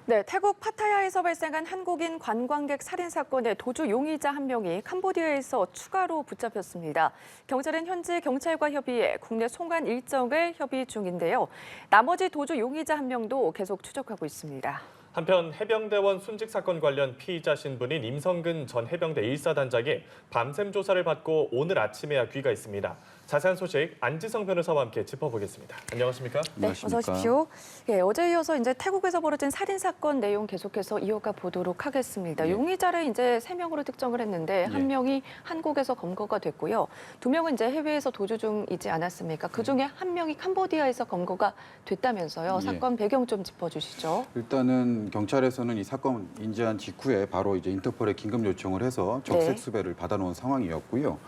네, 태국 파타야에서 발생한 한국인 관광객 살인 사건의 도주 용의자 한 명이 캄보디아에서 추가로 붙잡혔습니다. 경찰은 현지 경찰과 협의해 국내 송환 일정을 협의 중인데요. 나머지 도주 용의자 한 명도 계속 추적하고 있습니다. 한편 해병대원 순직 사건 관련 피의자 신분인 임성근 전 해병대 1사단장이 밤샘 조사를 받고 오늘 아침에야 귀가 있습니다. 자세한 소식 안지성 변호사와 함께 짚어보겠습니다. 안녕하십니까? 네, 어서 오십시오. 예, 어제 이어서 이제 태국에서 벌어진 살인 사건 내용 계속해서 이어가 보도록 하겠습니다. 용의자를 이제 3명으로 특정을 했는데 한 명이 한국에서 검거가 됐고요. 2명은 이제 해외에서 도주 중이지 않았습니까? 그 중에 한 명이 캄보디아에서 검거가 됐다면서요. 사건 배경 좀 짚어주시죠. 일단은 경찰에서는 이 사건 인지한 직후에 바로 이제 인터폴에 긴급 요청을 해서 적색 수배를 받아놓은 상황이었고요.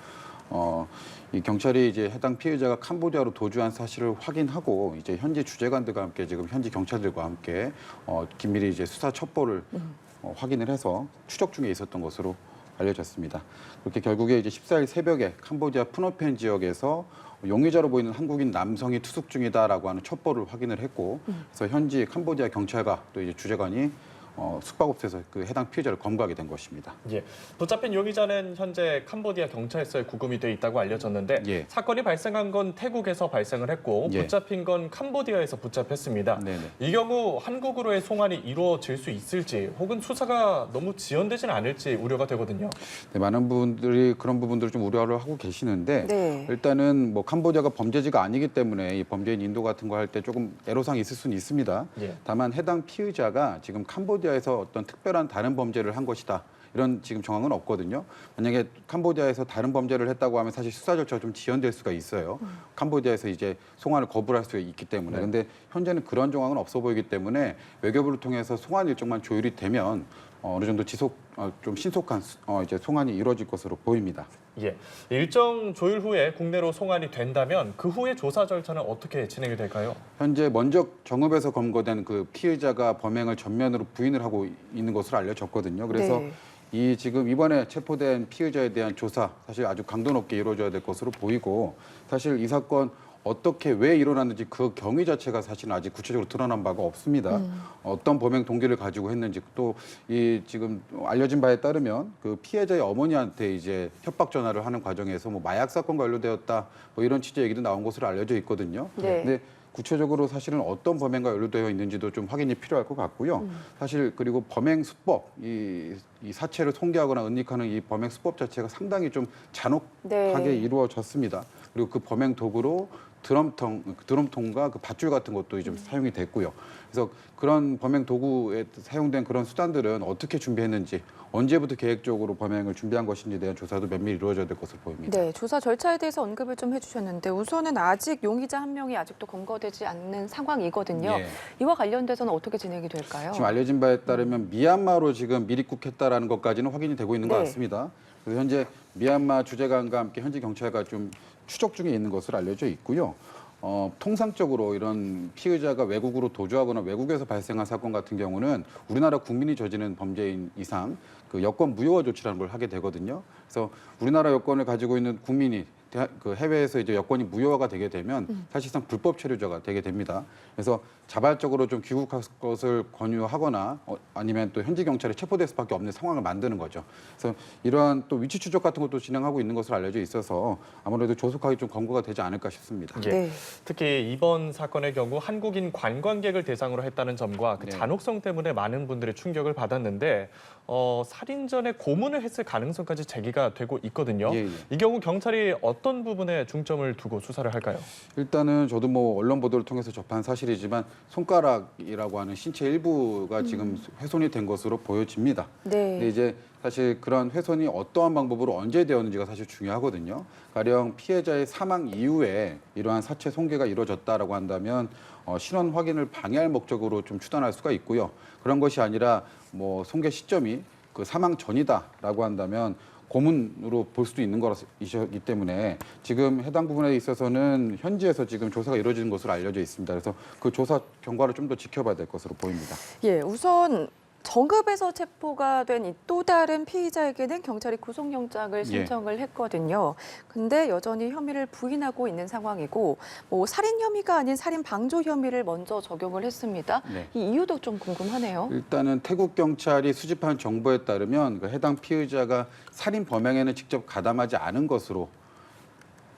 이 경찰이 이제 해당 피해자가 캄보디아로 도주한 사실을 확인하고 이제 현지 주재관들과 함께 지금 현지 경찰들과 함께 긴밀히 이제 수사 첩보를 확인을 해서 추적 중에 있었던 것으로 알려졌습니다. 그렇게 결국에 이제 14일 새벽에 캄보디아 푸노펜 지역에서 용의자로 보이는 한국인 남성이 투숙 중이다라고 하는 첩보를 확인을 했고, 그래서 현지 캄보디아 경찰과 또 이제 주재관이 숙박업소에서 그 해당 피해자를 검거하게 된 것입니다. 예, 붙잡힌 용의자는 현재 캄보디아 경찰서에 구금이 돼 있다고 알려졌는데 사건이 발생한 건 태국에서 발생을 했고 붙잡힌 건 캄보디아에서 붙잡혔습니다. 이 경우 한국으로의 송환이 이루어질 수 있을지 혹은 수사가 너무 지연되지는 않을지 우려가 되거든요. 네, 많은 분들이 그런 부분들을 좀 우려를 하고 계시는데 일단은 뭐 캄보디아가 범죄지가 아니기 때문에 이 범죄인 인도 같은 거 할 때 조금 애로사항이 있을 수는 있습니다. 다만 해당 피의자가 지금 캄보디아에서 어떤 특별한 다른 범죄를 한 것이다. 이런 지금 정황은 없거든요. 만약에 캄보디아에서 다른 범죄를 했다고 하면 사실 수사 절차가 좀 지연될 수가 있어요. 캄보디아에서 이제 송환을 거부할 수가 있기 때문에. 그런데 현재는 그런 정황은 없어 보이기 때문에 외교부를 통해서 송환 일정만 조율이 되면 어느 정도 좀 신속한 이제 송환이 이루어질 것으로 보입니다. 예, 일정 조율 후에 국내로 송환이 된다면 그 후에 조사 절차는 어떻게 진행이 될까요? 현재 먼저 정읍에서 검거된 그 피해자가 범행을 전면으로 부인을 하고 있는 것으로 알려졌거든요. 그래서 이 지금 이번에 체포된 피해자에 대한 조사 사실 아주 강도 높게 이루어져야 될 것으로 보이고, 사실 이 사건 어떻게 왜 일어났는지 그 경위 자체가 사실은 아직 구체적으로 드러난 바가 없습니다. 어떤 범행 동기를 가지고 했는지, 또 이 지금 알려진 바에 따르면 그 피해자의 어머니한테 이제 협박 전화를 하는 과정에서 뭐 마약 사건과 연루되었다 뭐 이런 취지의 얘기도 나온 것으로 알려져 있거든요. 근데 구체적으로 사실은 어떤 범행과 연루되어 있는지도 좀 확인이 필요할 것 같고요. 사실 그리고 범행 수법, 이 사체를 손괴하거나 은닉하는 이 범행 수법 자체가 상당히 좀 잔혹하게 이루어졌습니다. 그리고 그 범행 도구로 드럼통과 그 밧줄 같은 것도 이제 사용이 됐고요. 그래서 그런 범행 도구에 사용된 그런 수단들은 어떻게 준비했는지, 언제부터 계획적으로 범행을 준비한 것인지에 대한 조사도 면밀히 이루어져야 될 것으로 보입니다. 네, 조사 절차에 대해서 언급을 좀 해주셨는데 우선은 아직 용의자 한 명이 아직도 검거되지 않는 상황이거든요. 이와 관련돼서는 어떻게 진행이 될까요? 지금 알려진 바에 따르면 미얀마로 지금 미입국했다라는 것까지는 확인이 되고 있는 것 같습니다. 그래서 현재 미얀마 주재관과 함께 현지 경찰과 좀 추적 중에 있는 것으로 알려져 있고요. 통상적으로 이런 피의자가 외국으로 도주하거나 외국에서 발생한 사건 같은 경우는 우리나라 국민이 저지른 범죄인 이상 그 여권 무효화 조치라는 걸 하게 되거든요. 그래서 우리나라 여권을 가지고 있는 국민이 그 해외에서 이제 여권이 무효화가 되게 되면 사실상 불법 체류자가 되게 됩니다. 그래서 자발적으로 좀 귀국할 것을 권유하거나 아니면 또 현지 경찰에 체포될 수밖에 없는 상황을 만드는 거죠. 그래서 이러한 또 위치 추적 같은 것도 진행하고 있는 것으로 알려져 있어서 아무래도 조속하게 좀 검거가 되지 않을까 싶습니다. 특히 이번 사건의 경우 한국인 관광객을 대상으로 했다는 점과 그 잔혹성 때문에 많은 분들의 충격을 받았는데 살인 전에 고문을 했을 가능성까지 제기가 되고 있거든요. 이 경우 경찰이 어떤 부분에 중점을 두고 수사를 할까요? 일단은 저도 뭐 언론 보도를 통해서 접한 사실이지만 손가락이라고 하는 신체 일부가 지금 훼손이 된 것으로 보여집니다. 근데 이제 사실 그런 훼손이 어떠한 방법으로 언제 되었는지가 사실 중요하거든요. 가령 피해자의 사망 이후에 이러한 사체 손괴가 이루어졌다라고 한다면 신원 확인을 방해할 목적으로 좀 추단할 수가 있고요. 그런 것이 아니라 뭐 손괴 시점이 그 사망 전이다라고 한다면 고문으로 볼 수도 있는 것이기 때문에 지금 해당 부분에 있어서는 현지에서 지금 조사가 이루어지는 것으로 알려져 있습니다. 그래서 그 조사 경과를 좀 더 지켜봐야 될 것으로 보입니다. 예, 우선 정읍에서 체포가 된 이 또 다른 피의자에게는 경찰이 구속영장을 신청을 했거든요. 근데 여전히 혐의를 부인하고 있는 상황이고 뭐 살인 혐의가 아닌 살인 방조 혐의를 먼저 적용을 했습니다. 네. 이 이유도 좀 궁금하네요. 일단은 태국 경찰이 수집한 정보에 따르면 그 해당 피의자가 살인 범행에는 직접 가담하지 않은 것으로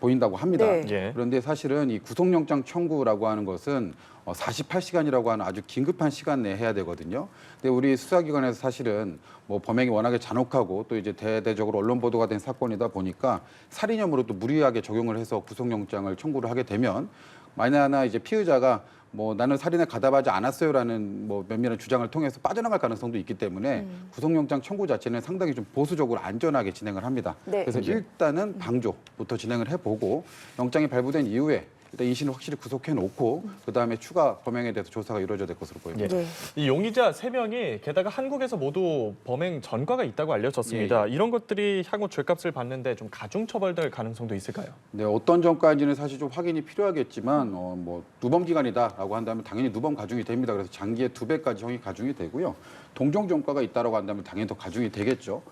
보인다고 합니다. 네. 예. 그런데 사실은 이 구속영장 청구라고 하는 것은 48시간이라고 하는 아주 긴급한 시간 내에 해야 되거든요. 근데 우리 수사기관에서 사실은 뭐 범행이 워낙에 잔혹하고 또 이제 대대적으로 언론 보도가 된 사건이다 보니까 살인 혐의로 또 무리하게 적용을 해서 구속영장을 청구를 하게 되면 만약 하나 이제 피의자가 뭐 나는 살인에 가담하지 않았어요라는 뭐 면밀한 주장을 통해서 빠져나갈 가능성도 있기 때문에 구속영장 청구 자체는 상당히 좀 보수적으로 안전하게 진행을 합니다. 네. 그래서 일단은 방조부터 진행을 해보고 영장이 발부된 이후에 일단 이신을 확실히 구속해 놓고 그다음에 추가 범행에 대해서 조사가 이루어져야 될 것으로 보입니다. 네. 이 용의자 3명이 게다가 한국에서 모두 범행 전과가 있다고 알려졌습니다. 이런 것들이 향후 죄값을 받는데 좀 가중 처벌될 가능성도 있을까요? 네, 어떤 전과인지는 사실 좀 확인이 필요하겠지만 뭐 누범 기간이다라고 한다면 당연히 누범 가중이 됩니다. 그래서 장기의 2배까지 형이 가중이 되고요. 동종 전과가 있다라고 한다면 당연히 더 가중이 되겠죠.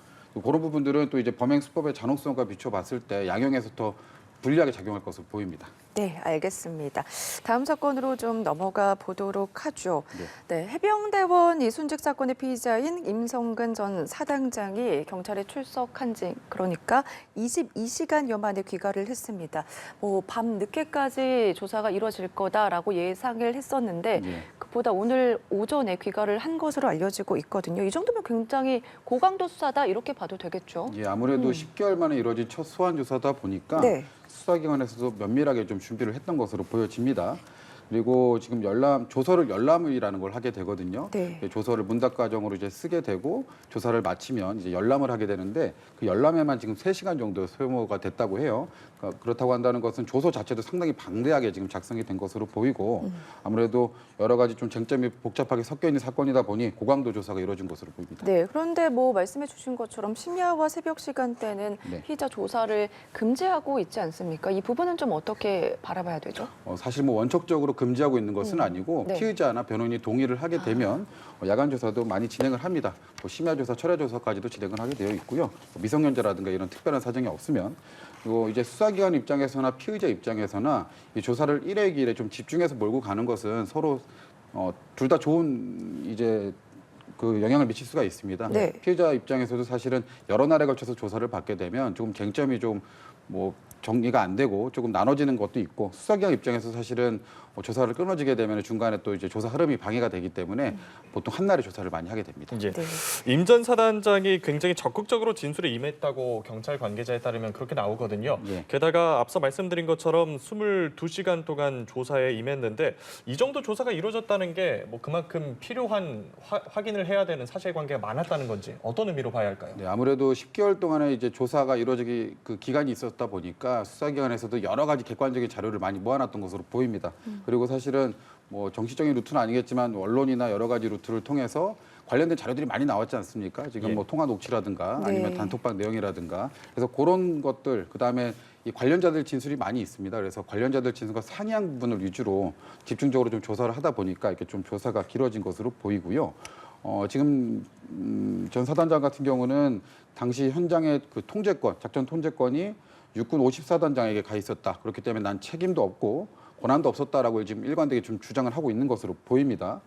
그런 부분들은 또 이제 범행 수법의 잔혹성과 비춰봤을 때 양형에서 더 불리하게 작용할 것으로 보입니다. 네, 알겠습니다. 다음 사건으로 좀 넘어가 보도록 하죠. 네, 해병대원 이순직 사건의 피의자인 임성근 전 사단장이 경찰에 출석한 지 그러니까 22시간여 만에 귀가를 했습니다. 뭐 밤 늦게까지 조사가 이루어질 거다라고 예상을 했었는데 그보다 오늘 오전에 귀가를 한 것으로 알려지고 있거든요. 이 정도면 굉장히 고강도 수사다 이렇게 봐도 되겠죠. 예, 아무래도 10개월 만에 이루어진 첫 소환 조사다 보니까 네. 수사기관에서도 면밀하게 좀 준비를 했던 것으로 보여집니다. 그리고 지금 조서를 열람이라는 걸 하게 되거든요. 네. 조서를 문답 과정으로 이제 쓰게 되고 조사를 마치면 이제 열람을 하게 되는데 그 열람에만 지금 3시간 정도 소요가 됐다고 해요. 그러니까 그렇다고 한다는 것은 조서 자체도 상당히 방대하게 지금 작성이 된 것으로 보이고 아무래도 여러 가지 좀 쟁점이 복잡하게 섞여 있는 사건이다 보니 고강도 조사가 이루어진 것으로 보입니다. 네, 그런데 뭐 말씀해 주신 것처럼 심야와 새벽 시간대는 네. 피의자 조사를 금지하고 있지 않습니까? 이 부분은 좀 어떻게 바라봐야 되죠? 사실 뭐 원칙적으로 금지하고 있는 것은 아니고 네. 피의자나 변호인이 동의를 하게 되면 야간 조사도 많이 진행을 합니다. 뭐 심야 조사, 철야 조사까지도 진행을 하게 되어 있고요. 미성년자라든가 이런 특별한 사정이 없으면 그리고 이제 수사기관 입장에서나 피의자 입장에서나 이 조사를 1회 기일에 좀 집중해서 몰고 가는 것은 서로 둘 다 좋은 이제 그 영향을 미칠 수가 있습니다. 네. 피해자 입장에서도 사실은 여러 날에 걸쳐서 조사를 받게 되면 조금 쟁점이 좀 뭐 정리가 안 되고 조금 나눠지는 것도 있고 수사기관 입장에서 사실은 조사를 끊어지게 되면 중간에 또 이제 조사 흐름이 방해가 되기 때문에 보통 한 날에 조사를 많이 하게 됩니다. 예. 네. 임 전 사단장이 굉장히 적극적으로 진술에 임했다고 경찰 관계자에 따르면 그렇게 나오거든요. 예. 게다가 앞서 말씀드린 것처럼 22시간 동안 조사에 임했는데 이 정도 조사가 이루어졌다는 게 뭐 그만큼 필요한 확인을 해야 되는 사실관계가 많았다는 건지 어떤 의미로 봐야 할까요? 네, 아무래도 10개월 동안에 이제 조사가 이루어지기 그 기간이 있었다 보니까 수사기관에서도 여러 가지 객관적인 자료를 많이 모아놨던 것으로 보입니다. 그리고 사실은 뭐 정치적인 루트는 아니겠지만 언론이나 여러 가지 루트를 통해서 관련된 자료들이 많이 나왔지 않습니까? 지금 예. 뭐 통화 녹취라든가 아니면 네. 단톡방 내용이라든가 그래서 그런 것들 그다음에 이 관련자들 진술이 많이 있습니다. 그래서 관련자들 진술과 상이한 부분을 위주로 집중적으로 좀 조사를 하다 보니까 이렇게 좀 조사가 길어진 것으로 보이고요. 지금 전 사단장 같은 경우는 당시 현장의 그 통제권, 작전 통제권이 육군 54단장에게 가 있었다. 그렇기 때문에 난 책임도 없고 권한도 없었다라고 지금 일관되게 좀 주장을 하고 있는 것으로 보입니다.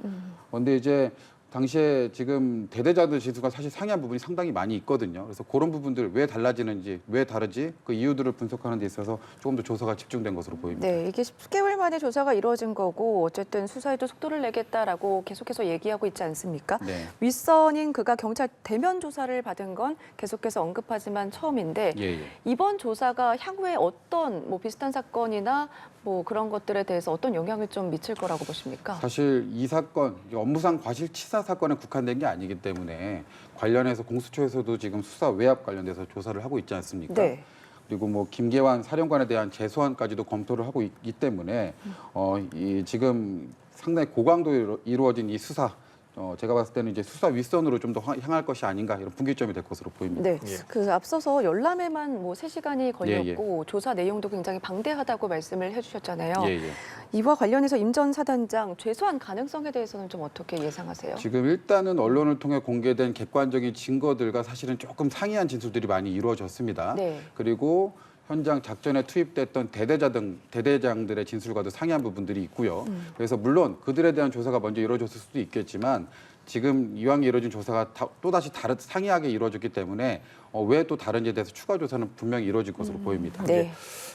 그런데 이제 당시에 지금 대대자들 지수가 사실 상이한 부분이 상당히 많이 있거든요. 그래서 그런 부분들 왜 달라지는지, 왜 다르지 그 이유들을 분석하는 데 있어서 조금 더 조사가 집중된 것으로 보입니다. 네, 이게 10개월 만에 조사가 이루어진 거고 어쨌든 수사에도 속도를 내겠다라고 계속해서 얘기하고 있지 않습니까? 네. 윗선인 그가 경찰 대면 조사를 받은 건 계속해서 언급하지만 처음인데 예. 이번 조사가 향후에 어떤 뭐 비슷한 사건이나 뭐 그런 것들에 대해서 어떤 영향을 좀 미칠 거라고 보십니까? 사실 이 사건 업무상 과실치사 사건에 국한된 게 아니기 때문에 관련해서 공수처에서도 지금 수사 외압 관련돼서 조사를 하고 있지 않습니까? 네. 그리고 뭐 김계환 사령관에 대한 재소환까지도 검토를 하고 있기 때문에 이 지금 상당히 고강도로 이루어진 이 수사 제가 봤을 때는 이제 수사 윗선으로 좀 더 향할 것이 아닌가 이런 분기점이 될 것으로 보입니다. 네, 그 앞서서 열람에만 뭐 3시간이 걸렸고 예. 조사 내용도 굉장히 방대하다고 말씀을 해주셨잖아요. 예. 이와 관련해서 임 전 사단장 죄수한 가능성에 대해서는 좀 어떻게 예상하세요? 지금 일단은 언론을 통해 공개된 객관적인 증거들과 사실은 조금 상이한 진술들이 많이 이루어졌습니다. 네. 그리고 현장 작전에 투입됐던 대대장들의 진술과도 상이한 부분들이 있고요. 그래서 물론 그들에 대한 조사가 먼저 이루어졌을 수도 있겠지만 지금 이왕 이루어진 조사가 또다시 상이하게 이루어졌기 때문에 왜 또 다른지에 대해서 추가 조사는 분명히 이루어질 것으로 보입니다. 네.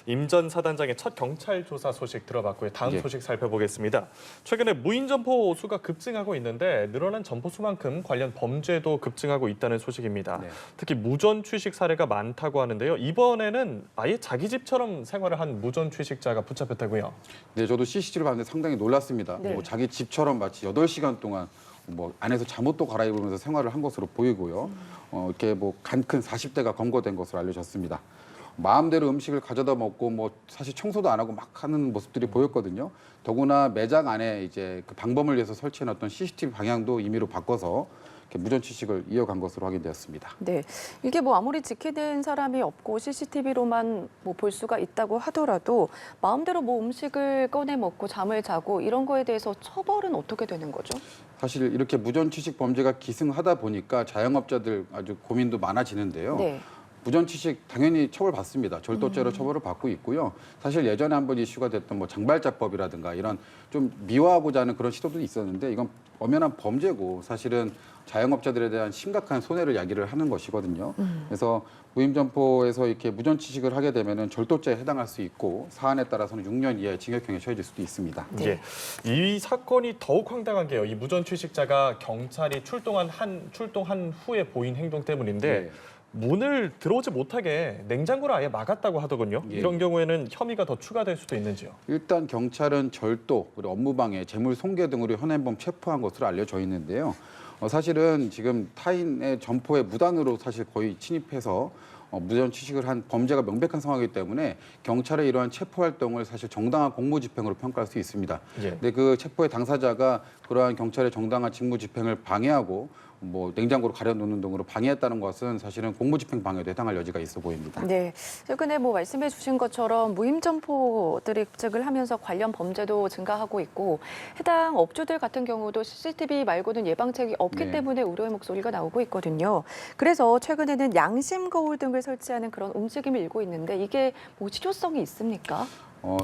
임 전 사단장의 첫 경찰 조사 소식 들어봤고요. 다음 예. 소식 살펴보겠습니다. 최근에 무인 점포 수가 급증하고 있는데 늘어난 점포 수만큼 관련 범죄도 급증하고 있다는 소식입니다. 네. 특히 무전 취식 사례가 많다고 하는데요. 이번에는 아예 자기 집처럼 생활을 한 무전 취식자가 붙잡혔다고요. 네, 저도 CCTV를 봤는데 상당히 놀랐습니다. 네. 뭐 자기 집처럼 마치 8시간 동안 뭐 안에서 잠옷도 갈아입으면서 생활을 한 것으로 보이고요. 이렇게 뭐 간 큰 40대가 검거된 것으로 알려졌습니다. 마음대로 음식을 가져다 먹고 뭐 사실 청소도 안 하고 막 하는 모습들이 보였거든요. 더구나 매장 안에 이제 그 방범을 위해서 설치해놨던 CCTV 방향도 임의로 바꿔서 이렇게 무전 취식을 이어간 것으로 확인되었습니다. 네, 이게 뭐 아무리 지키는 사람이 없고 CCTV로만 뭐 볼 수가 있다고 하더라도 마음대로 뭐 음식을 꺼내 먹고 잠을 자고 이런 거에 대해서 처벌은 어떻게 되는 거죠? 사실 이렇게 무전 취식 범죄가 기승하다 보니까 자영업자들 아주 고민도 많아지는데요. 네. 무전 취식 당연히 처벌받습니다. 절도죄로 처벌을 받고 있고요. 사실 예전에 한번 이슈가 됐던 뭐 장발작법이라든가 이런 좀 미화하고자 하는 그런 시도도 있었는데 이건 엄연한 범죄고 사실은 자영업자들에 대한 심각한 손해를 야기를 하는 것이거든요. 그래서 무임점포에서 이렇게 무전 취식을 하게 되면은 절도죄에 해당할 수 있고 사안에 따라서는 6년 이하의 징역형에 처해질 수도 있습니다. 네. 예. 이 사건이 더욱 황당한 게요. 이 무전 취식자가 경찰이 출동한 후에 보인 행동 때문인데 예. 문을 들어오지 못하게 냉장고를 아예 막았다고 하더군요. 예. 이런 경우에는 혐의가 더 추가될 수도 있는지요. 일단 경찰은 절도, 그리고 업무방해, 재물 손괴 등으로 현행범 체포한 것으로 알려져 있는데요. 사실은 지금 타인의 점포에 무단으로 사실 거의 침입해서 무전 취식을 한 범죄가 명백한 상황이기 때문에 경찰의 이러한 체포 활동을 사실 정당한 공무 집행으로 평가할 수 있습니다. 예. 근데 그 체포의 당사자가 그러한 경찰의 정당한 직무 집행을 방해하고 뭐 냉장고로 가려놓는 등으로 방해했다는 것은 사실은 공무집행 방해도 해당할 여지가 있어 보입니다. 네, 최근에 뭐 말씀해 주신 것처럼 무임점포들이 급증을 하면서 관련 범죄도 증가하고 있고 해당 업주들 같은 경우도 CCTV 말고는 예방책이 없기 네. 때문에 우려의 목소리가 나오고 있거든요. 그래서 최근에는 양심 거울 등을 설치하는 그런 움직임이 일고 있는데 이게 뭐 실효성이 있습니까?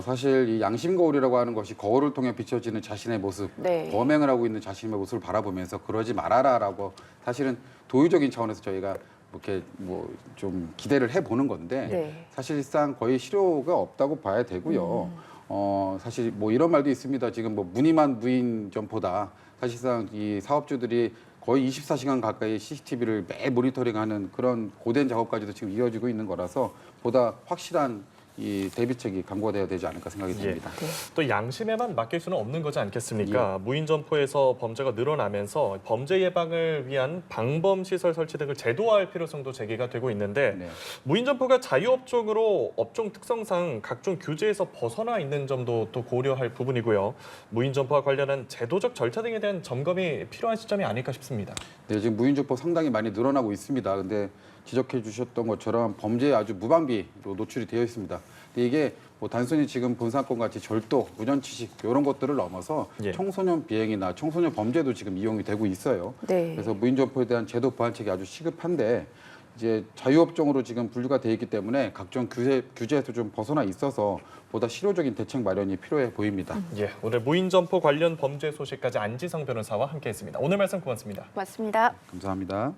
사실 이 양심 거울이라고 하는 것이 거울을 통해 비춰지는 자신의 모습, 네. 범행을 하고 있는 자신의 모습을 바라보면서 그러지 말아라라고 사실은 도의적인 차원에서 저희가 이렇게 뭐 좀 기대를 해보는 건데 네. 사실상 거의 실효가 없다고 봐야 되고요. 사실 뭐 이런 말도 있습니다. 지금 뭐 무늬만 무인 점포다. 사실상 이 사업주들이 거의 24시간 가까이 CCTV를 매일 모니터링하는 그런 고된 작업까지도 지금 이어지고 있는 거라서 보다 확실한 이 대비책이 강구돼야 되지 않을까 생각이 듭니다. 네. 또 양심에만 맡길 수는 없는 거지 않겠습니까? 무인 점포에서 범죄가 늘어나면서 범죄 예방을 위한 방범 시설 설치 등을 제도화할 필요성도 제기가 되고 있는데 네. 무인 점포가 자유업종으로 업종 특성상 각종 규제에서 벗어나 있는 점도 또 고려할 부분이고요. 무인 점포와 관련한 제도적 절차 등에 대한 점검이 필요한 시점이 아닐까 싶습니다. 네, 지금 무인 점포 상당히 많이 늘어나고 있습니다. 근데 지적해 주셨던 것처럼 범죄에 아주 무방비로 노출이 되어 있습니다. 근데 이게 뭐 단순히 지금 본사건 같이 절도, 무전 취식 이런 것들을 넘어서 예. 청소년 비행이나 청소년 범죄도 지금 이용이 되고 있어요. 네. 그래서 무인 점포에 대한 제도 보완책이 아주 시급한데 이제 자유업종으로 지금 분류가 돼 있기 때문에 각종 규제에서 좀 벗어나 있어서 보다 실효적인 대책 마련이 필요해 보입니다. 예, 오늘 무인 점포 관련 범죄 소식까지 안지성 변호사와 함께했습니다. 오늘 말씀 고맙습니다. 맞습니다. 감사합니다.